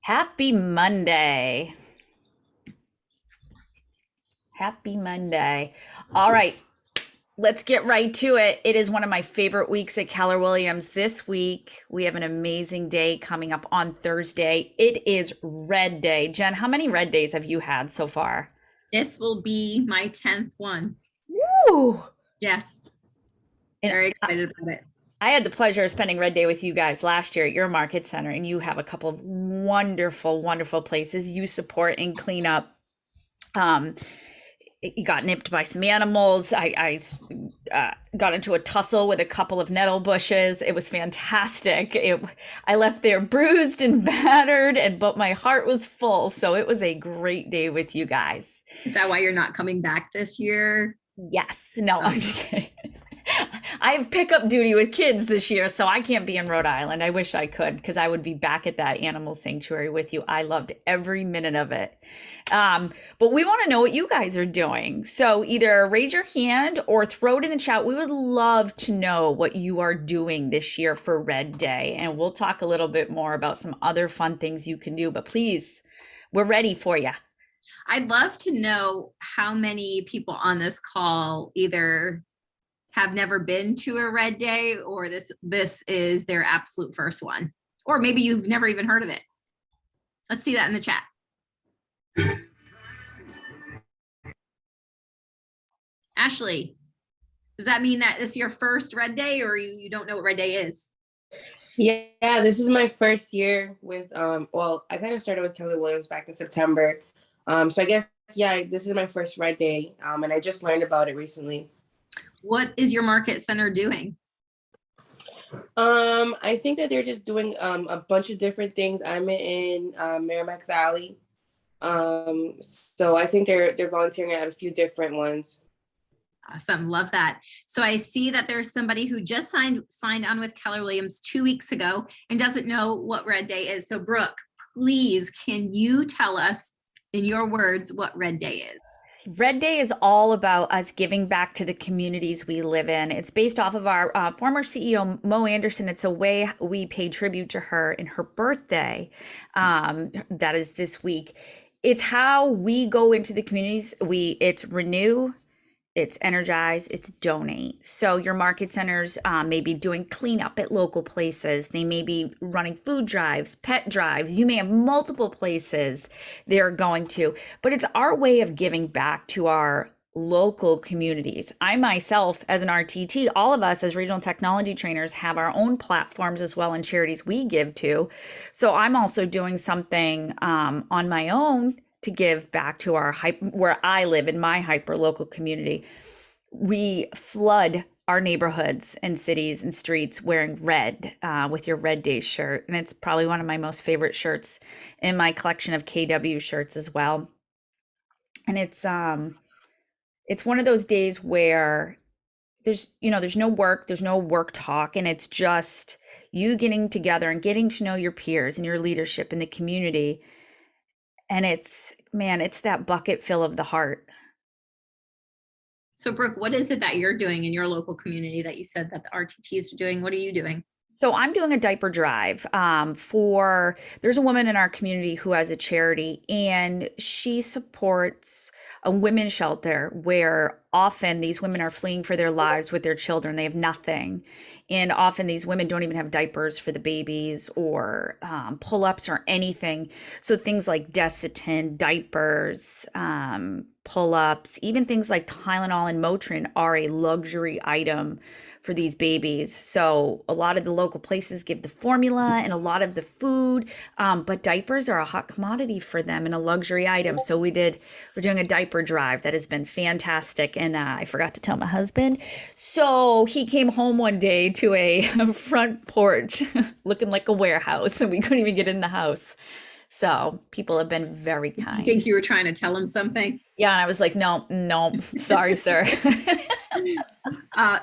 Happy Monday. Happy Monday. All right, let's get right to it. It is one of my favorite weeks at Keller Williams. This week, we have an amazing day coming up on Thursday. It is Red Day. Jen, how many Red Days have you had so far? This will be my 10th one. Woo! Yes, And very I excited about it. I had the pleasure of spending Red Day with you guys last year at your market center, and you have a couple of wonderful, wonderful places you support and clean up. Um, you got nipped by some animals. I got into a tussle with a couple of nettle bushes. It was fantastic. I left there bruised and battered, but my heart was full. So it was a great day with you guys. Is that why you're not coming back this year? Yes. No, I'm Oh, just kidding. I have pickup duty with kids this year, so I can't be in Rhode Island. I wish I could because I would be back at that animal sanctuary with you. I loved every minute of it. But we want to know what you guys are doing. So either raise your hand or throw it in the chat. We would love to know what you are doing this year for Red Day. And we'll talk a little bit more about some other fun things you can do. But please, we're ready for you. I'd love to know how many people on this call either have never been to a red day or this is their absolute first one. Or maybe you've never even heard of it. Let's see that in the chat. Ashley, does that mean that this is your first red day or you don't know what red day is? Yeah, this is my first year with well, I kind of started with Keller Williams back in September. So I guess yeah, this is my first red day. And I just learned about it recently. What is your market center doing? I think that they're just doing a bunch of different things. I'm in Merrimack Valley. So I think they're volunteering at a few different ones. Awesome. Love that. So I see that there's somebody who just signed on with Keller Williams 2 weeks ago and doesn't know what Red Day is. So Brooke, please, can you tell us in your words what Red Day is? Red Day is all about us giving back to the communities we live in. It's based off of our former CEO, Mo Anderson. It's a way we pay tribute to her in her birthday. That is this week. It's how we go into the communities. It's renew, it's energize, it's donate. So your market centers may be doing cleanup at local places. They may be running food drives, pet drives. You may have multiple places they're going to, but it's our way of giving back to our local communities. I myself, as an RTT, all of us as regional technology trainers have our own platforms as well and charities we give to. So I'm also doing something on my own to give back to where I live in my hyper local community. We flood our neighborhoods and cities and streets wearing red with your Red Day shirt. And it's probably one of my most favorite shirts in my collection of KW shirts as well. And it's one of those days where there's no work talk, and it's just you getting together and getting to know your peers and your leadership in the community. And it's that bucket fill of the heart. So Brooke, what is it that you're doing in your local community that you said that the RTTs are doing? What are you doing? So I'm doing a diaper drive there's a woman in our community who has a charity, and she supports a women's shelter where often these women are fleeing for their lives with their children. They have nothing. And often these women don't even have diapers for the babies or pull-ups or anything. So things like Desitin, diapers, pull-ups, even things like Tylenol and Motrin are a luxury item for these babies. So a lot of the local places give the formula and a lot of the food, but diapers are a hot commodity for them and a luxury item. So we're doing a diaper drive that has been fantastic. And I forgot to tell my husband. So he came home one day to a front porch looking like a warehouse, and we couldn't even get in the house. So people have been very kind. I think you were trying to tell him something. Yeah, and I was like, no, sorry, sir.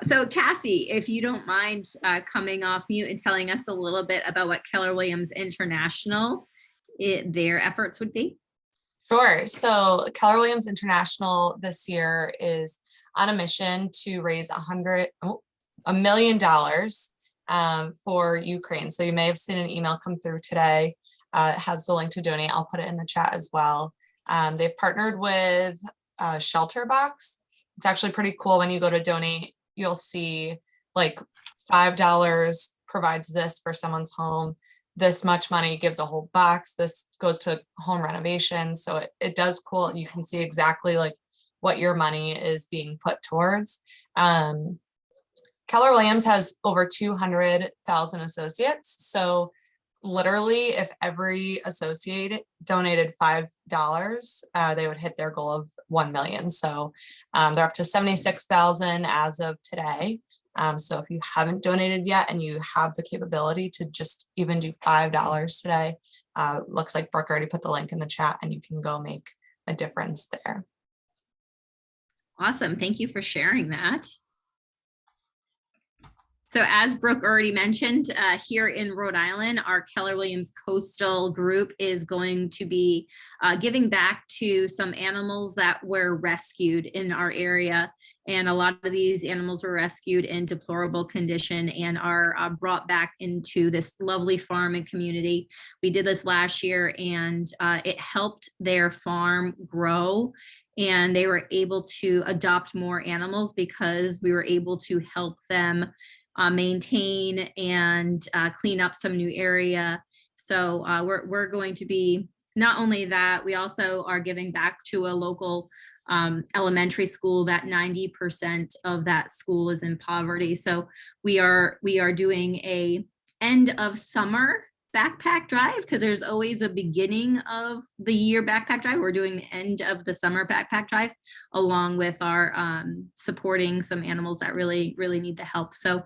So Cassie, if you don't mind coming off mute and telling us a little bit about what Keller Williams International, their efforts would be. Sure. So Keller Williams International this year is on a mission to raise $1 million for Ukraine. So you may have seen an email come through today It has the link to donate. I'll put it in the chat as well. They've partnered with Shelter Box. It's actually pretty cool. When you go to donate, you'll see like $5 provides this for someone's home. This much money gives a whole box. This goes to home renovations. So it does cool. You can see exactly like what your money is being put towards. Keller Williams has over 200,000 associates. So literally, if every associate donated $5, they would hit their goal of 1 million. So they're up to 76,000 as of today. So if you haven't donated yet and you have the capability to just even do $5 today, looks like Brooke already put the link in the chat and you can go make a difference there. Awesome. Thank you for sharing that. So as Brooke already mentioned, here in Rhode Island, our Keller Williams Coastal Group is going to be giving back to some animals that were rescued in our area. And a lot of these animals were rescued in deplorable condition and are brought back into this lovely farm and community. We did this last year and it helped their farm grow. And they were able to adopt more animals because we were able to help them maintain and clean up some new area. So we're going to be, not only that, we also are giving back to a local elementary school that 90% of that school is in poverty. So we are doing a end of summer backpack drive because there's always a beginning of the year backpack drive. We're doing the end of the summer backpack drive along with our supporting some animals that really need the help. So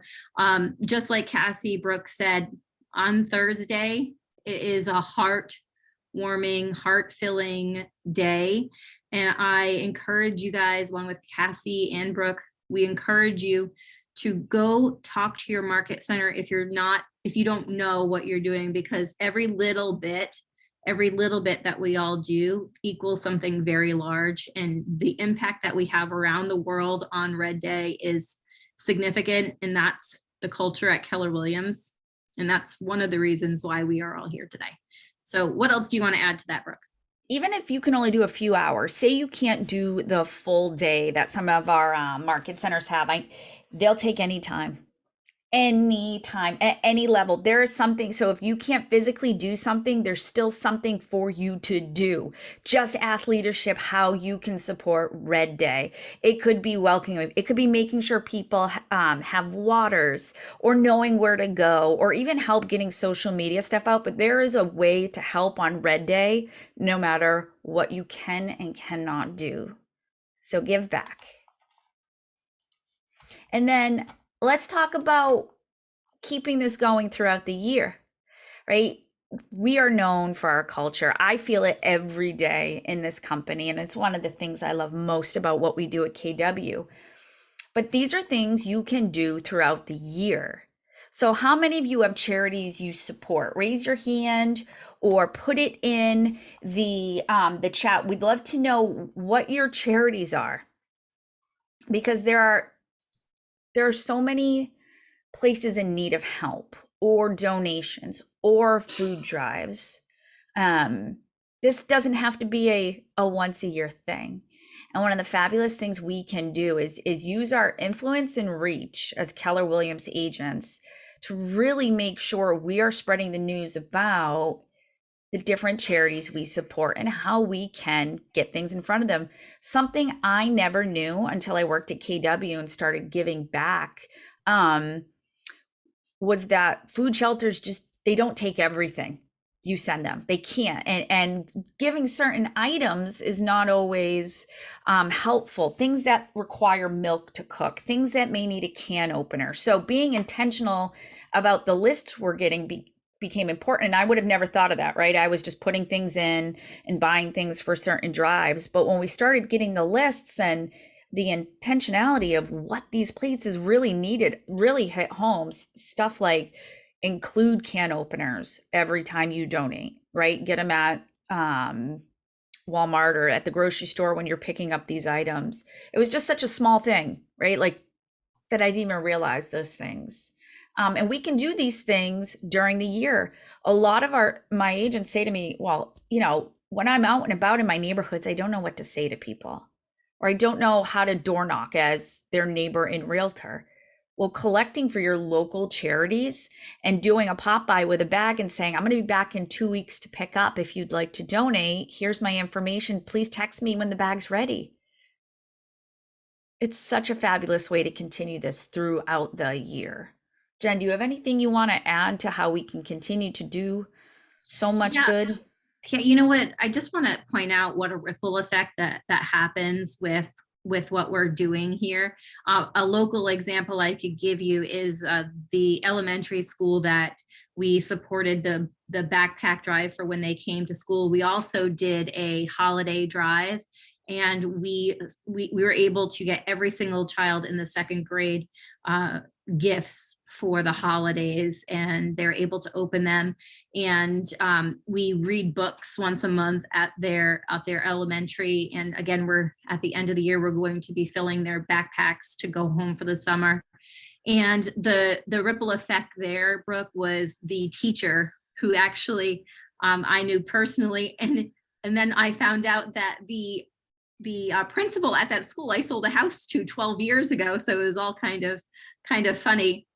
just like Cassie Brooke said, on Thursday, it is a heart-warming, heart-filling day. And I encourage you guys, along with Cassie and Brooke, we encourage you to go talk to your market center if you don't know what you're doing, because every little bit that we all do equals something very large. And the impact that we have around the world on Red Day is significant. And that's the culture at Keller Williams. And that's one of the reasons why we are all here today. So what else do you want to add to that, Brooke? Even if you can only do a few hours, say you can't do the full day that some of our market centers have, they'll take any time at any level. There is something. So if you can't physically do something, there's still something for you to do. Just ask leadership how you can support Red Day. It could be welcoming. It could be making sure people have waters, or knowing where to go, or even help getting social media stuff out. But there is a way to help on Red Day, no matter what you can and cannot do. So give back. And then let's talk about keeping this going throughout the year, right? We are known for our culture. I feel it every day in this company, and it's one of the things I love most about what we do at KW. But these are things you can do throughout the year. So how many of you have charities you support? Raise your hand or put it in the chat. We'd love to know what your charities are, because there are so many places in need of help or donations or food drives. This doesn't have to be a once a year thing. And one of the fabulous things we can do is use our influence and reach as Keller Williams agents to really make sure we are spreading the news about the different charities we support and how we can get things in front of them. Something I never knew until I worked at KW and started giving back was that food shelters they don't take everything you send them. They can't. And giving certain items is not always helpful. Things that require milk to cook, things that may need a can opener. So being intentional about the lists we're getting became important. And I would have never thought of that, right? I was just putting things in and buying things for certain drives. But when we started getting the lists and the intentionality of what these places really needed really hit home. Stuff like include can openers every time you donate, right? Get them at Walmart or at the grocery store when you're picking up these items. It was just such a small thing, right? Like that I didn't even realize those things. And we can do these things during the year. A lot of my agents say to me, well, when I'm out and about in my neighborhoods, I don't know what to say to people, or I don't know how to door knock as their neighbor and realtor. Well, collecting for your local charities and doing a pop by with a bag and saying, I'm going to be back in 2 weeks to pick up. If you'd like to donate, here's my information. Please text me when the bag's ready. It's such a fabulous way to continue this throughout the year. Jen, do you have anything you want to add to how we can continue to do so much good? Yeah, you know what? I just want to point out what a ripple effect that happens with what we're doing here. A local example I could give you is the elementary school that we supported the backpack drive for when they came to school. We also did a holiday drive, and we were able to get every single child in the second grade gifts for the holidays, and they're able to open them. And we read books once a month at their elementary. And again, we're at the end of the year, we're going to be filling their backpacks to go home for the summer. And the ripple effect there, Brooke, was the teacher who actually I knew personally, and then I found out that the principal at that school I sold a house to 12 years ago, so it was all kind of funny.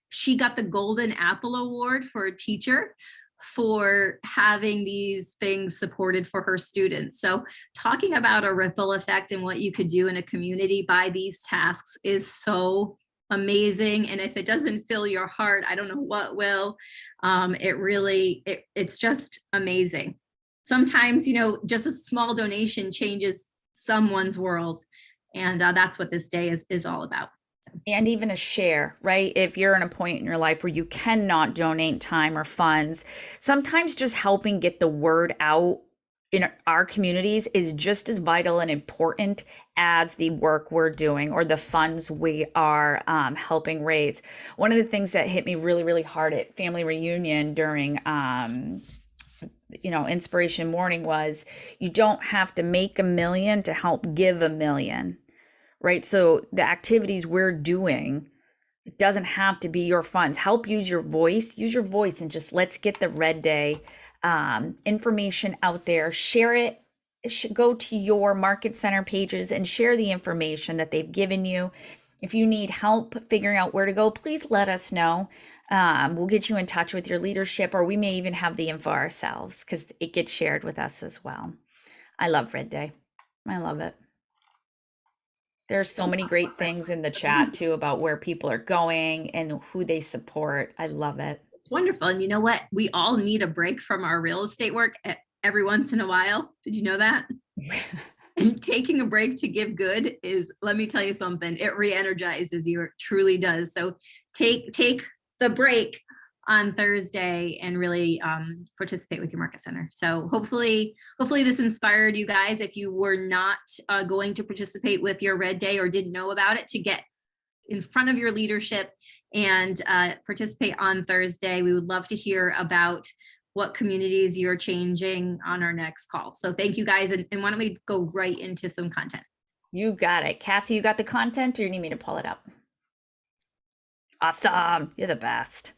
She got the Golden Apple Award for a teacher for having these things supported for her students. So talking about a ripple effect and what you could do in a community by these tasks is so amazing. And if it doesn't fill your heart, I don't know what will. It's just amazing. Sometimes, just a small donation changes someone's world. And that's what this day is all about. And even a share, right? If you're in a point in your life where you cannot donate time or funds, sometimes just helping get the word out in our communities is just as vital and important as the work we're doing or the funds we are helping raise. One of the things that hit me really, really hard at family reunion during Inspiration Morning was you don't have to make $1 million to help give $1 million. Right? So the activities we're doing, it doesn't have to be your funds. Help use your voice, and just let's get the Red Day information out there. Share it. Go to your market center pages and share the information that they've given you. If you need help figuring out where to go, please let us know. We'll get you in touch with your leadership, or we may even have the info ourselves because it gets shared with us as well. I love Red Day. I love it. There's so many great things in the chat too about where people are going and who they support. I love it. It's wonderful. And you know what? We all need a break from our real estate work every once in a while. Did you know that? And taking a break to give good is, let me tell you something, it re-energizes you. It truly does. So take the break on Thursday and really participate with your market center. So hopefully this inspired you guys, if you were not going to participate with your Red Day or didn't know about it, to get in front of your leadership and participate on Thursday. We would love to hear about what communities you're changing on our next call. So thank you guys. And why don't we go right into some content? You got it. Cassie, you got the content, or you need me to pull it up? Awesome. You're the best.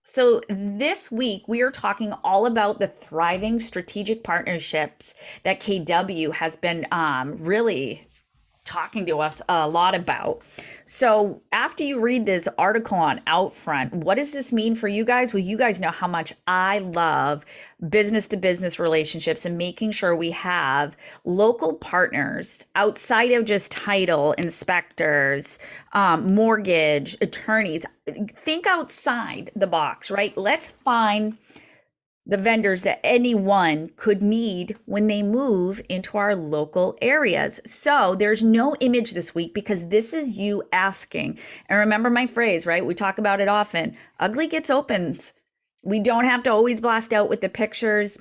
So this week, we are talking all about the thriving strategic partnerships that KW has been really talking to us a lot about. So after you read this article on Outfront, what does this mean for you guys? Well, you guys know how much I love business to business relationships and making sure we have local partners outside of just title inspectors, mortgage attorneys. Think outside the box, right? Let's find the vendors that anyone could need when they move into our local areas. So there's no image this week because this is you asking. And remember my phrase, right? We talk about it often. Ugly gets opened. We don't have to always blast out with the pictures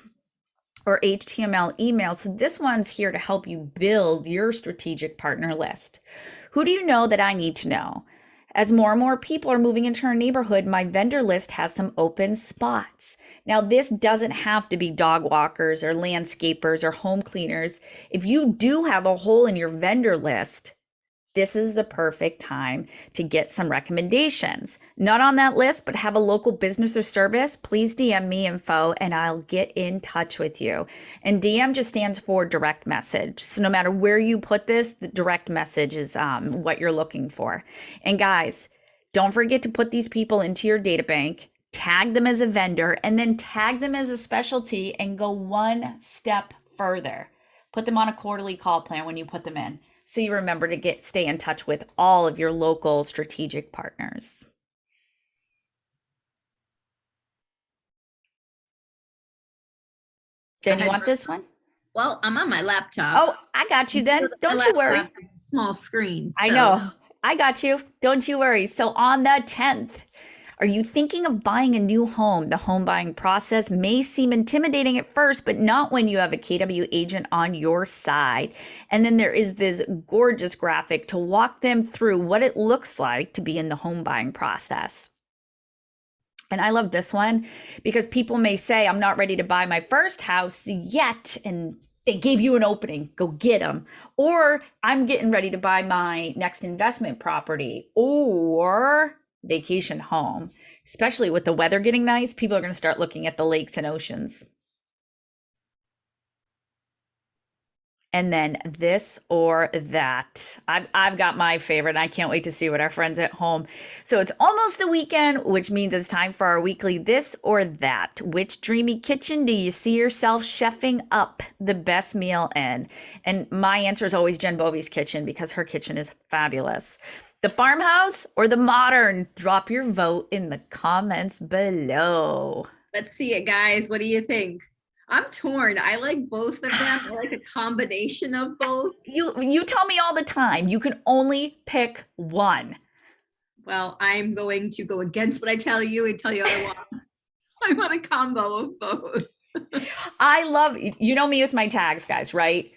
or HTML emails. So this one's here to help you build your strategic partner list. Who do you know that I need to know? As more and more people are moving into our neighborhood, my vendor list has some open spots. Now, this doesn't have to be dog walkers or landscapers or home cleaners. If you do have a hole in your vendor list, this is the perfect time to get some recommendations. Not on that list, but have a local business or service, please DM me info and I'll get in touch with you. And DM just stands for direct message. So no matter where you put this, the direct message is what you're looking for. And guys, don't forget to put these people into your data bank, tag them as a vendor, and then tag them as a specialty and go one step further. Put them on a quarterly call plan when you put them in. So you remember to stay in touch with all of your local strategic partners. Jen, you want this one? Well, I'm on my laptop. Oh, I got you then. Don't you worry. Small screen. I know. I got you. Don't you worry. So on the 10th, are you thinking of buying a new home? The home buying process may seem intimidating at first, but not when you have a KW agent on your side. And then there is this gorgeous graphic to walk them through what it looks like to be in the home buying process. And I love this one because people may say, I'm not ready to buy my first house yet. And they gave you an opening, go get them. Or I'm getting ready to buy my next investment property or vacation home. Especially with the weather getting nice, people are going to start looking at the lakes and oceans. And then this or that. I've got my favorite. I can't wait to see what our friends at home. So it's almost the weekend, which means it's time for our weekly this or that. Which dreamy kitchen do you see yourself chefing up the best meal in? And my answer is always Jen Bovey's kitchen because her kitchen is fabulous. The farmhouse or the modern? Drop your vote in the comments below. Let's see it, guys. What do you think? I'm torn. I like both of them. I like a combination of both. You tell me all the time, you can only pick one. Well, I'm going to go against what I tell you and tell you I want a combo of both. I love, you know me with my tags, guys, right?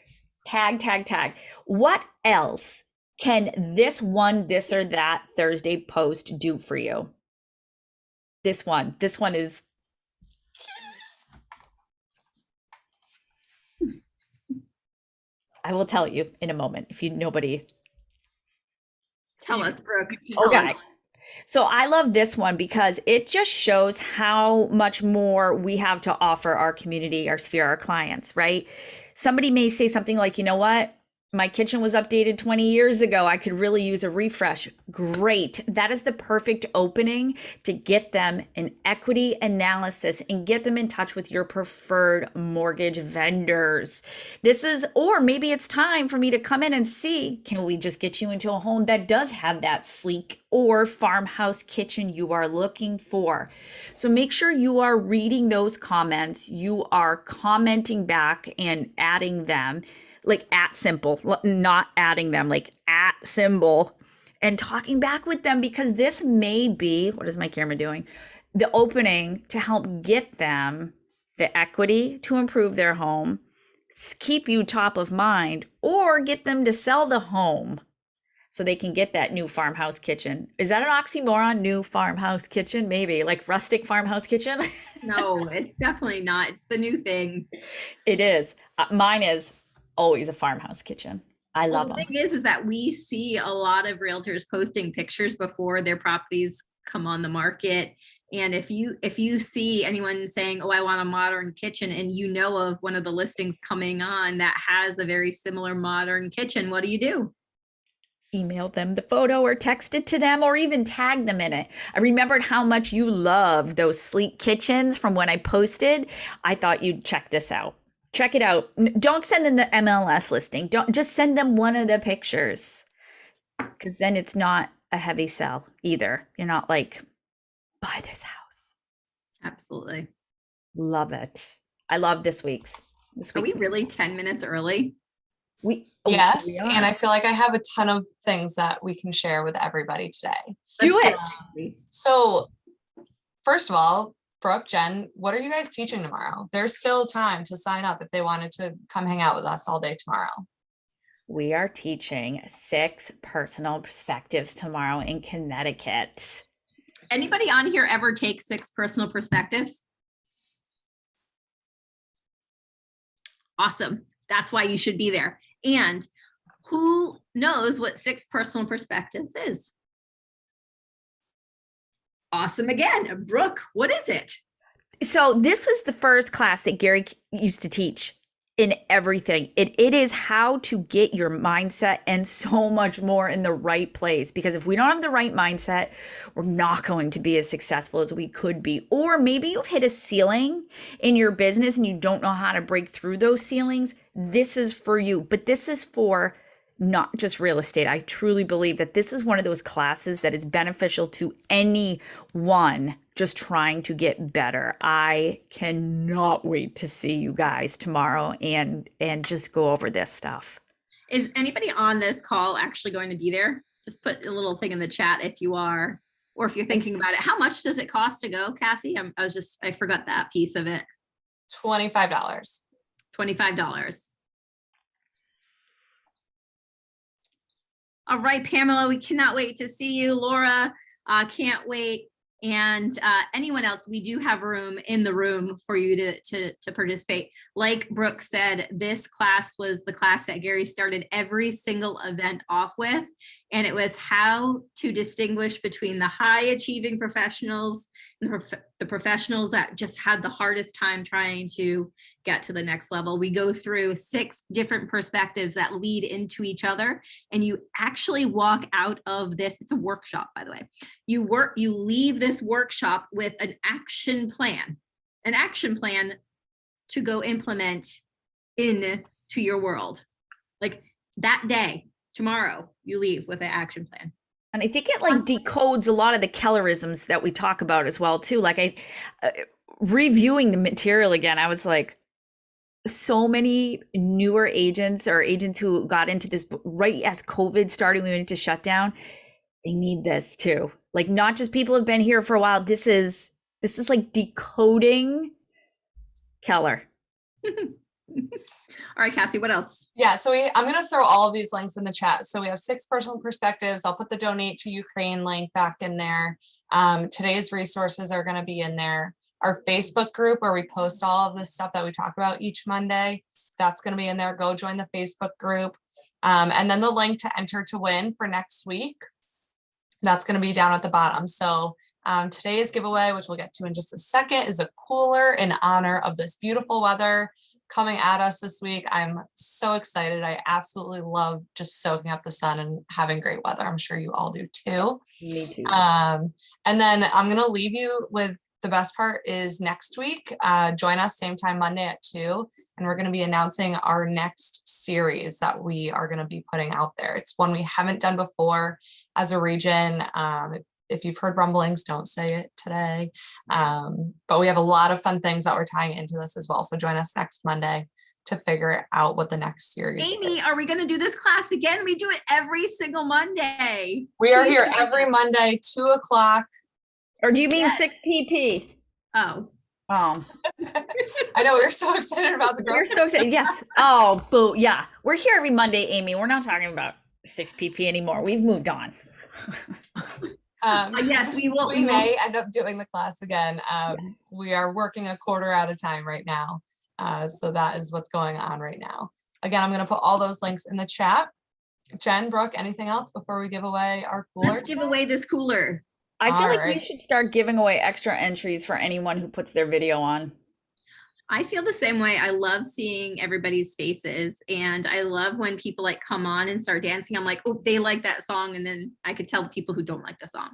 Tag, tag, tag. What else can this one, this or that Thursday post do for you? This one is. I will tell you in a moment if nobody. Tell us, Brooke. Okay. So I love this one because it just shows how much more we have to offer our community, our sphere, our clients, right? Somebody may say something like, you know what? My kitchen was updated 20 years ago. I could really use a refresh. Great. That is the perfect opening to get them an equity analysis and get them in touch with your preferred mortgage vendors. Or maybe it's time for me to come in and see, can we just get you into a home that does have that sleek or farmhouse kitchen you are looking for? So make sure you are reading those comments. You are commenting back and adding them. Like at symbol, not adding them, like at symbol, and talking back with them because this may be, what is my camera doing? The opening to help get them the equity to improve their home, keep you top of mind, or get them to sell the home so they can get that new farmhouse kitchen. Is that an oxymoron? New farmhouse kitchen? Maybe like rustic farmhouse kitchen? No, it's definitely not. It's the new thing. It is. Mine is always a farmhouse kitchen. I love them. The thing is that we see a lot of realtors posting pictures before their properties come on the market. And if you see anyone saying, oh, I want a modern kitchen, and you know of one of the listings coming on that has a very similar modern kitchen, what do? Email them the photo or text it to them or even tag them in it. I remembered how much you loved those sleek kitchens from when I posted. I thought you'd check this out. Check it out. Don't send them the MLS listing. Don't just send them one of the pictures because then it's not a heavy sell either. You're not like, buy this house. Absolutely. Love it. I love this week's. Are we really 10 minutes early? Yes, and I feel like I have a ton of things that we can share with everybody today. Do it. So first of all, Brooke, Jen, what are you guys teaching tomorrow? There's still time to sign up if they wanted to come hang out with us all day tomorrow. We are teaching 6 personal perspectives tomorrow in Connecticut. Anybody on here ever take 6 personal perspectives? Awesome. That's why you should be there. And Who knows what 6 personal perspectives is? Awesome again. Brooke, what is it? So this was the first class that Gary used to teach in everything. It is how to get your mindset and so much more in the right place. Because if we don't have the right mindset, we're not going to be as successful as we could be. Or maybe you've hit a ceiling in your business and you don't know how to break through those ceilings. This is for you. But this is for not just real estate. I truly believe that this is one of those classes that is beneficial to anyone just trying to get better. I cannot wait to see you guys tomorrow and just go over this stuff. Is anybody on this call actually going to be there? Just put a little thing in the chat if you are, or if you're thinking about it. How much does it cost to go, Cassie? I forgot that piece of it. $25. $25. All right, Pamela, we cannot wait to see you. Laura, can't wait. And anyone else, we do have room in the room for you to participate. Like Brooke said, this class was the class that Gary started every single event off with. And it was how to distinguish between the high achieving professionals and the professionals that just had the hardest time trying to get to the next level. We go through 6 different perspectives that lead into each other. And you actually walk out of this. It's a workshop, by the way. You leave this workshop with an action plan to go implement into your world. Like that day, tomorrow, you leave with an action plan. And I think it like decodes a lot of the Kellerisms that we talk about as well too. Like reviewing the material again, I was like, so many newer agents or agents who got into this right as COVID started, we went into shutdown. They need this too. Like not just people have been here for a while. This is like decoding Keller. All right, Cassie, what else? Yeah, so I'm going to throw all of these links in the chat. So we have 6 personal perspectives. I'll put the donate to Ukraine link back in there. Today's resources are going to be in there. Our Facebook group where we post all of this stuff that we talk about each Monday, that's going to be in there. Go join the Facebook group. And then the link to enter to win for next week, that's going to be down at the bottom. So today's giveaway, which we'll get to in just a second, is a cooler in honor of this beautiful weather coming at us this week. I'm so excited. I absolutely love just soaking up the sun and having great weather. I'm sure you all do too. Me too. And then I'm going to leave you with the best part is next week. Join us same time Monday at 2. And we're going to be announcing our next series that we are going to be putting out there. It's one we haven't done before as a region. If you've heard rumblings, don't say it today. But we have a lot of fun things that we're tying into this as well. So join us next Monday to figure out what the next series Amy, is. are we going to do this class again? We do it every single Monday. We are here every Monday, 2:00. Or do you mean 6 pp? Oh. I know, we're so excited about the growth. We're so excited. Yes. Oh, boo. Yeah. We're here every Monday, Amy. We're not talking about 6 pp anymore. We've moved on. Yes, we will. We may end up doing the class again. Yes. We are working a quarter at a time right now. So that is what's going on right now. Again, I'm going to put all those links in the chat. Jen, Brooke, anything else before we give away our cooler? Let's give away this cooler. I feel like we Alright. should start giving away extra entries for anyone who puts their video on. I feel the same way. I love seeing everybody's faces, and I love when people like come on and start dancing. I'm like, oh, they like that song, and then I could tell the people who don't like the song.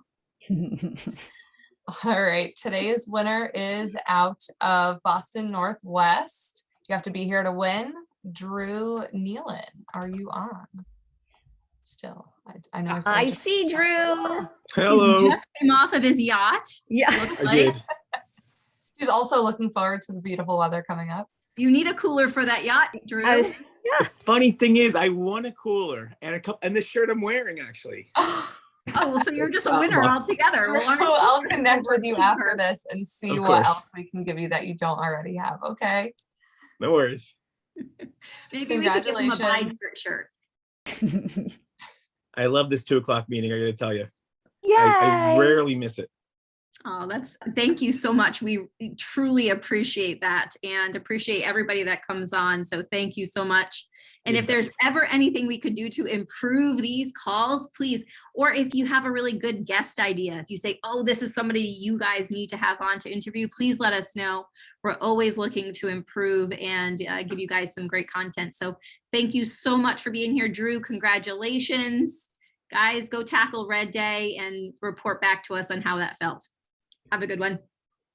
All right, today's winner is out of Boston Northwest. You have to be here to win. Drew Nealon, are you on? Still, I know. I see Drew. Hello. He just came off of his yacht. Yeah. Looks I like. did. He's also looking forward to the beautiful weather coming up. You need a cooler for that yacht, Drew. The funny thing is, I won a cooler and a couple, and this shirt I'm wearing actually. Oh, well, so you're just a winner altogether. Drew, Well, why don't you I'll put connect your with you t-shirt? after this and see Of what course. else we can give you that you don't already have. Okay. No worries. Maybe we could give him a Congratulations. shirt. I love this 2:00 meeting. I got to tell you, Yay. I rarely miss it. Oh, thank you so much. We truly appreciate that and appreciate everybody that comes on. So thank you so much. And if there's ever anything we could do to improve these calls, please, or if you have a really good guest idea, if you say, oh, this is somebody you guys need to have on to interview, please let us know. We're always looking to improve and give you guys some great content. So thank you so much for being here, Drew. Congratulations. Guys, go tackle Red Day and report back to us on how that felt. Have a good one.